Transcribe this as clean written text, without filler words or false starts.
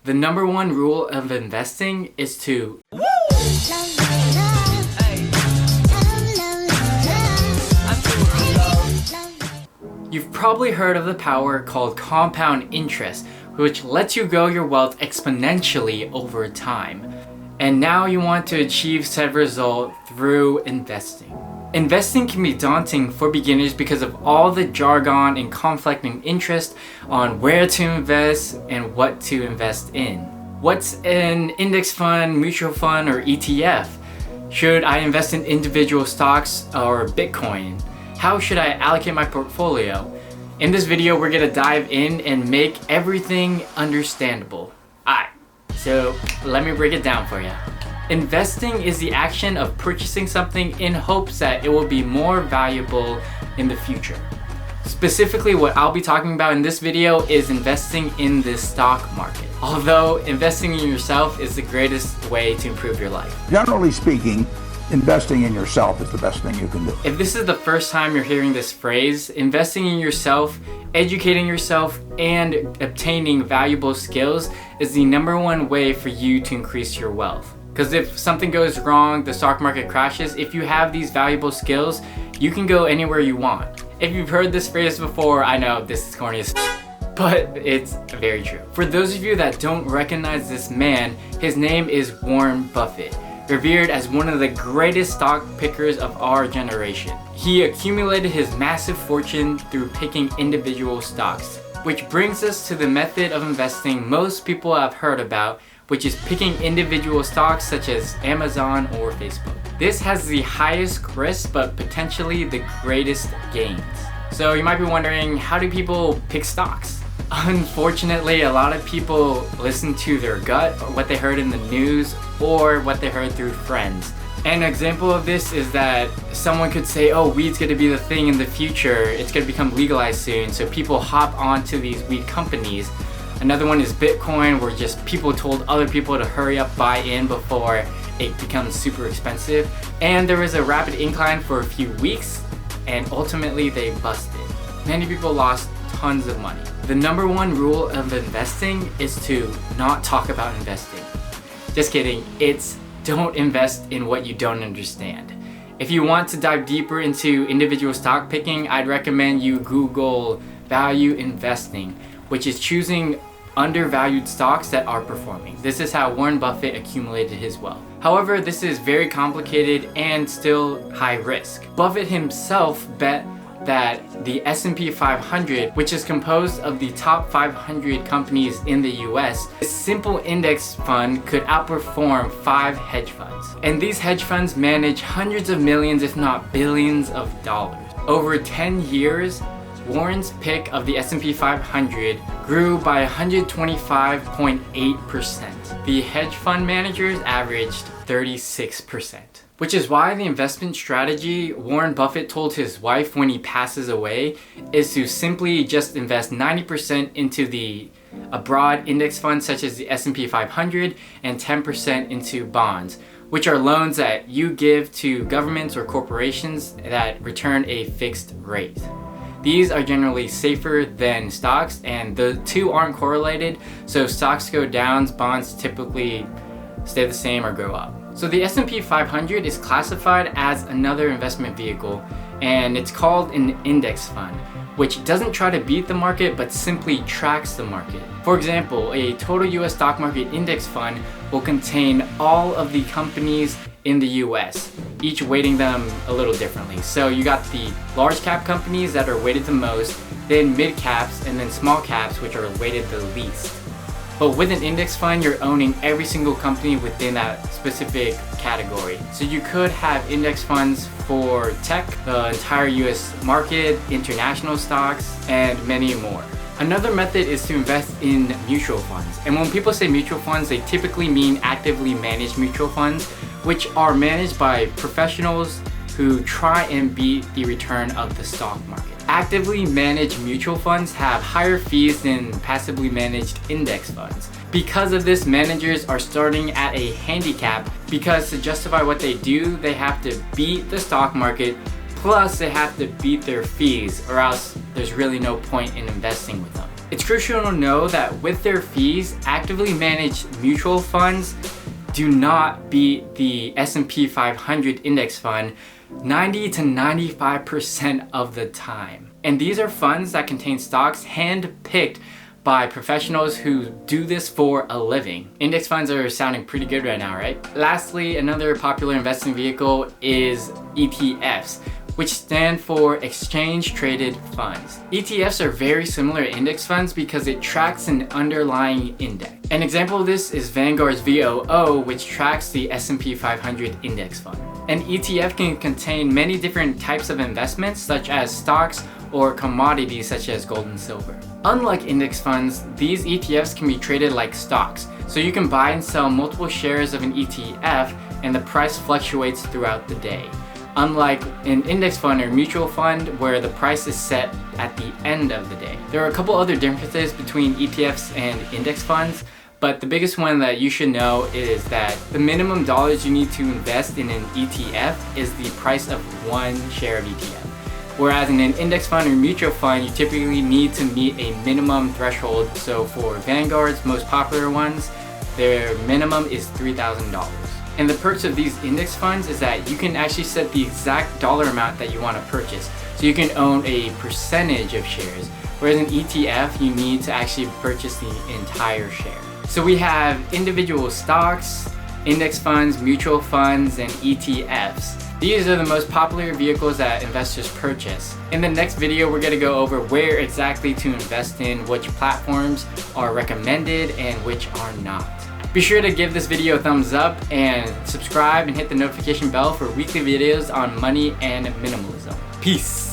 The number one rule of investing is to You've probably heard of the power called compound interest, which lets you grow your wealth exponentially over time. And now you want to achieve said result through investing. Investing can be daunting for beginners because of all the jargon and conflicting interest on where to invest and what to invest in. What's an index fund, mutual fund, or ETF? Should I invest in individual stocks or Bitcoin? How should I allocate my portfolio? In this video, we're gonna dive in and make everything understandable. Alright, so let me break it down for you. Investing is the action of purchasing something in hopes that it will be more valuable in the future. Specifically, what I'll be talking about in this video is investing in the stock market. Although investing in yourself is the greatest way to improve your life. Generally speaking, investing in yourself is the best thing you can do. If this is the first time you're hearing this phrase, investing in yourself, educating yourself, and obtaining valuable skills is the number one way for you to increase your wealth. Because if something goes wrong, the stock market crashes, if you have these valuable skills, you can go anywhere you want. If you've heard this phrase before, I know this is corny as but it's very true. For those of you that don't recognize this man, his name is Warren Buffett, revered as one of the greatest stock pickers of our generation. He accumulated his massive fortune through picking individual stocks, which brings us to the method of investing most people have heard about, which is picking individual stocks such as Amazon or Facebook. This has the highest risk, but potentially the greatest gains. So you might be wondering, how do people pick stocks? Unfortunately, a lot of people listen to their gut or what they heard in the news or what they heard through friends. An example of this is that someone could say, oh, weed's gonna be the thing in the future, it's gonna become legalized soon, so people hop onto these weed companies. Another one is Bitcoin, where just people told other people to hurry up, buy in before it becomes super expensive. And there was a rapid incline for a few weeks, and ultimately they busted. Many people lost tons of money. The number one rule of investing is to not talk about investing. Just kidding, it's don't invest in what you don't understand. If you want to dive deeper into individual stock picking, I'd recommend you Google value investing, which is choosing undervalued stocks that are performing. This is how Warren Buffett accumulated his wealth. However, this is very complicated and still high risk. Buffett himself bet that the S&P 500, which is composed of the top 500 companies in the US, a simple index fund could outperform 5 hedge funds. And these hedge funds manage hundreds of millions, if not billions of dollars. Over 10 years, Warren's pick of the S&P 500 grew by 125.8%. The hedge fund managers averaged 36%. Which is why the investment strategy Warren Buffett told his wife when he passes away is to simply just invest 90% into a broad index fund such as the S&P 500 and 10% into bonds, which are loans that you give to governments or corporations that return a fixed rate. These are generally safer than stocks, and the two aren't correlated, so if stocks go down, bonds typically stay the same or go up. So the S&P 500 is classified as another investment vehicle, and it's called an index fund, which doesn't try to beat the market but simply tracks the market. For example, a total US stock market index fund will contain all of the companies in the US, each weighting them a little differently. So you got the large cap companies that are weighted the most, then mid caps, and then small caps, which are weighted the least. But with an index fund, you're owning every single company within that specific category. So you could have index funds for tech, the entire US market, international stocks, and many more. Another method is to invest in mutual funds. And when people say mutual funds, they typically mean actively managed mutual funds, which are managed by professionals who try and beat the return of the stock market. Actively managed mutual funds have higher fees than passively managed index funds. Because of this, managers are starting at a handicap because to justify what they do, they have to beat the stock market, plus they have to beat their fees, or else there's really no point in investing with them. It's crucial to know that with their fees, actively managed mutual funds do not beat the S&P 500 index fund 90 to 95% of the time. And these are funds that contain stocks hand-picked by professionals who do this for a living. Index funds are sounding pretty good right now, right? Lastly, another popular investing vehicle is ETFs, which stand for exchange traded funds. ETFs are very similar to index funds because it tracks an underlying index. An example of this is Vanguard's VOO, which tracks the S&P 500 index fund. An ETF can contain many different types of investments, such as stocks or commodities such as gold and silver. Unlike index funds, these ETFs can be traded like stocks, so you can buy and sell multiple shares of an ETF and the price fluctuates throughout the day. Unlike an index fund or mutual fund where the price is set at the end of the day. There are a couple other differences between ETFs and index funds, but the biggest one that you should know is that the minimum dollars you need to invest in an ETF is the price of one share of ETF. Whereas in an index fund or mutual fund, you typically need to meet a minimum threshold. So for Vanguard's most popular ones, their minimum is $3,000. And the perks of these index funds is that you can actually set the exact dollar amount that you want to purchase. So you can own a percentage of shares, whereas an ETF, you need to actually purchase the entire share. So we have individual stocks, index funds, mutual funds, and ETFs. These are the most popular vehicles that investors purchase. In the next video, we're going to go over where exactly to invest in, which platforms are recommended and which are not. Be sure to give this video a thumbs up and subscribe and hit the notification bell for weekly videos on money and minimalism. Peace!